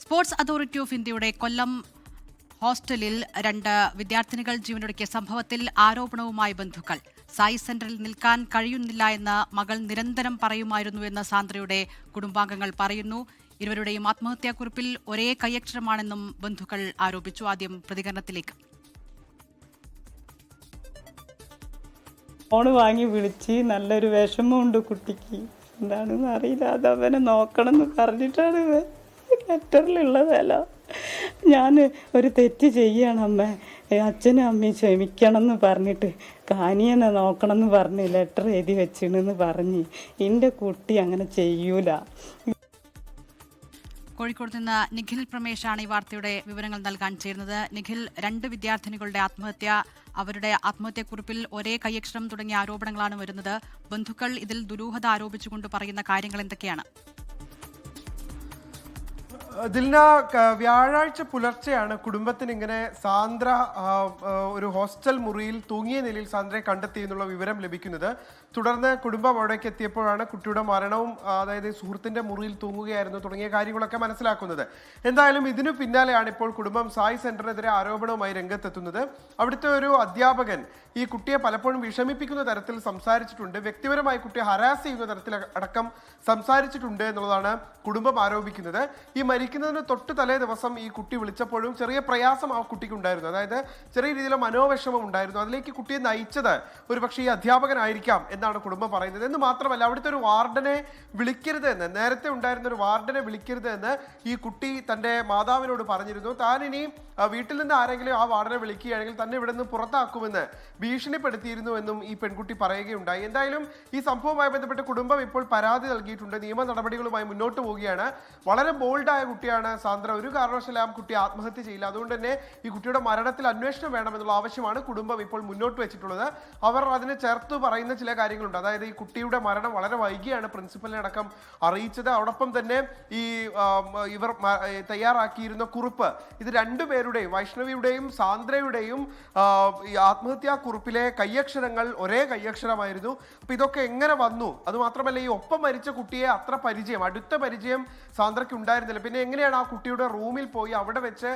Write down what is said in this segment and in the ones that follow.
Sports authority of ഇന്ത്യയുടെ കൊല്ലം ഹോസ്റ്റലിൽ 2 വിദ്യാർത്ഥിനികൾ ജീവനൊടുക്കിയ സംഭവത്തിൽ ആരോപണവുമായി ബന്ധുക്കൾ. സായി സെന്ററിൽ നിൽക്കാൻ കഴിയുന്നില്ല എന്ന് മകൾ നിരന്തരം പറയുമായിരുന്നുവെന്ന് സാന്ദ്രയുടെ കുടുംബാംഗങ്ങൾ പറയുന്നു. ഇരുവരുടെയും ആത്മഹത്യാക്കുറിപ്പിൽ ഒരേ കൈയക്ഷരമാണെന്നും ബന്ധുക്കൾ ആരോപിച്ചു. ആദ്യം പ്രതികരണത്തിലേക്ക്. ഫോണ് വാങ്ങി വിളിച്ച് നല്ലൊരു വിഷമമുണ്ട് കുട്ടിക്ക്, എന്താണെന്ന് അറിയില്ല. അതവനെ നോക്കണം എന്ന് പറഞ്ഞിട്ടാണ് ലെറ്ററിലുള്ളതല്ല. ഞാൻ ഒരു തെറ്റ് ചെയ്യണം അമ്മ, അച്ഛനും അമ്മയും ക്ഷമിക്കണം എന്ന് പറഞ്ഞിട്ട് കാനിയനെ നോക്കണം എന്ന് പറഞ്ഞ് ലെറ്റർ എഴുതി വെച്ചിണെന്ന് പറഞ്ഞ് എൻ്റെ കുട്ടി അങ്ങനെ ചെയ്യൂല. കോഴിക്കോട് നിന്ന് നിഖിൽ പ്രമേശാണ് ഈ വാർത്തയുടെ വിവരങ്ങൾ നൽകാൻ ചേരുന്നത്. നിഖിൽ, 2 വിദ്യാർത്ഥിനികളുടെ ആത്മഹത്യ, അവരുടെ ആത്മഹത്യാക്കുറിപ്പിൽ ഒരേ കൈയക്ഷരം തുടങ്ങിയ ആരോപണങ്ങളാണ് വരുന്നത്. ബന്ധുക്കൾ ഇതിൽ ദുരൂഹത ആരോപിച്ചുകൊണ്ട് പറയുന്ന കാര്യങ്ങൾ എന്തൊക്കെയാണ്? ദിൽന, വ്യാഴാഴ്ച പുലർച്ചെയാണ് കുടുംബത്തിന് ഇങ്ങനെ സാന്ദ്ര ഒരു ഹോസ്റ്റൽ മുറിയിൽ തൂങ്ങിയ നിലയിൽ സാന്ദ്രയെ കണ്ടെത്തി എന്നുള്ള വിവരം ലഭിക്കുന്നത്. തുടർന്ന് കുടുംബം അവിടേക്ക് എത്തിയപ്പോഴാണ് കുട്ടിയുടെ മരണവും, അതായത് സുഹൃത്തിന്റെ മുറിയിൽ തൂങ്ങുകയായിരുന്നു തുടങ്ങിയ കാര്യങ്ങളൊക്കെ മനസ്സിലാക്കുന്നത്. എന്തായാലും ഇതിനു പിന്നാലെയാണ് ഇപ്പോൾ കുടുംബം സായി സെന്ററിനെതിരെ ആരോപണവുമായി രംഗത്തെത്തുന്നത്. അവിടുത്തെ ഒരു അധ്യാപകൻ ഈ കുട്ടിയെ പലപ്പോഴും വിഷമിപ്പിക്കുന്ന തരത്തിൽ സംസാരിച്ചിട്ടുണ്ട്, വ്യക്തിപരമായി കുട്ടിയെ ഹരാസ് ചെയ്യുന്ന തരത്തിൽ അടക്കം സംസാരിച്ചിട്ടുണ്ട് എന്നുള്ളതാണ് കുടുംബം ആരോപിക്കുന്നത്. ഈ മരിക്കുന്നതിന് തൊട്ട് തലേ ദിവസം ഈ കുട്ടി വിളിച്ചപ്പോഴും ചെറിയ പ്രയാസം ആ കുട്ടിക്ക് ഉണ്ടായിരുന്നു, അതായത് ചെറിയ രീതിയിലുള്ള മനോവിഷമം ഉണ്ടായിരുന്നു. അതിലേക്ക് കുട്ടിയെ നയിച്ചത് ഒരുപക്ഷെ ഈ അധ്യാപകനായിരിക്കാം എന്നാണ് കുടുംബം പറയുന്നത്. എന്ന് മാത്രമല്ല, അവിടുത്തെ ഒരു വാർഡനെ വിളിക്കരുത് എന്ന്, നേരത്തെ ഉണ്ടായിരുന്ന ഒരു വാർഡനെ വിളിക്കരുത് എന്ന് ഈ കുട്ടി തൻ്റെ മാതാവിനോട് പറഞ്ഞിരുന്നു. താൻ ഇനി വീട്ടിൽ നിന്ന് ആരെങ്കിലും ആ വാർഡനെ വിളിക്കുകയാണെങ്കിൽ തന്നെ ഇവിടെ നിന്ന് പുറത്താക്കുമെന്ന് ഭീഷണിപ്പെടുത്തിയിരുന്നു എന്നും ഈ പെൺകുട്ടി പറയുകയുണ്ടായി. എന്തായാലും ഈ സംഭവവുമായി ബന്ധപ്പെട്ട് കുടുംബം ഇപ്പോൾ പരാതി നൽകിയിട്ടുണ്ട്, നിയമ നടപടികളുമായി മുന്നോട്ട് പോവുകയാണ്. വളരെ ബോൾഡായ കുട്ടിയാണ് സാന്ദ്ര, ഒരു കാരണവശാലും ആ കുട്ടി ആത്മഹത്യ ചെയ്യില്ല. അതുകൊണ്ട് തന്നെ ഈ കുട്ടിയുടെ മരണത്തിൽ അന്വേഷണം വേണമെന്നുള്ള ആവശ്യമാണ് കുടുംബം ഇപ്പോൾ മുന്നോട്ട് വെച്ചിട്ടുള്ളത്. അവർ അതിന് ചേർത്ത് പറയുന്ന ചില കാര്യങ്ങളുണ്ട്. അതായത് ഈ കുട്ടിയുടെ മരണം വളരെ വൈകിയാണ് പ്രിൻസിപ്പലിനെ അടക്കം അറിയിച്ചത്. അതോടൊപ്പം തന്നെ ഇവർ തയ്യാറാക്കിയിരുന്ന കുറിപ്പ്, ഇത് രണ്ടുപേരുടെയും, വൈഷ്ണവിയുടെയും സാന്ദ്രയുടെയും ആത്മഹത്യാ കുറിപ്പിലെ കയ്യക്ഷരങ്ങൾ ഒരേ കയ്യക്ഷരമായിരുന്നു. അപ്പൊ ഇതൊക്കെ എങ്ങനെ വന്നു? അതുമാത്രമല്ല, ഈ ഒപ്പം മരിച്ച കുട്ടിയെ അത്ര അടുത്ത പരിചയം സാന്ദ്രയ്ക്ക് ഉണ്ടായിരുന്നില്ല. പിന്നെ എങ്ങനെയാണ് ആ കുട്ടിയുടെ റൂമിൽ പോയി അവിടെ വെച്ച്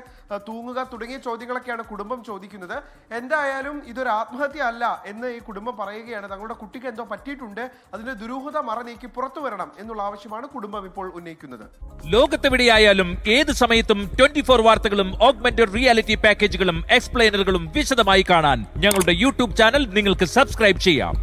തൂങ്ങുക തുടങ്ങിയ ചോദ്യങ്ങളൊക്കെയാണ് കുടുംബം ചോദിക്കുന്നത്. എന്തായാലും ഇതൊരു ആത്മഹത്യ അല്ല എന്ന് ഈ കുടുംബം പറയുകയാണ്. തങ്ങളുടെ കുട്ടിക്ക് എന്തോ പറ്റിയിട്ടുണ്ട്, അതിന്റെ ദുരൂഹത മറനീക്കി പുറത്തു വരണം എന്നുള്ള ആവശ്യമാണ് കുടുംബം ഇപ്പോൾ ഉന്നയിക്കുന്നത്. ലോകത്തെവിടെയായാലും ഏത് സമയത്തും 24 വാർത്തകളും ഓഗ്മെന്റഡ് റിയാലിറ്റി പാക്കേജുകളും എക്സ്പ്ലെയിനറുകളും വിശദമായി കാണാൻ ഞങ്ങളുടെ യൂട്യൂബ് ചാനൽ നിങ്ങൾക്ക് സബ്സ്ക്രൈബ് ചെയ്യാം.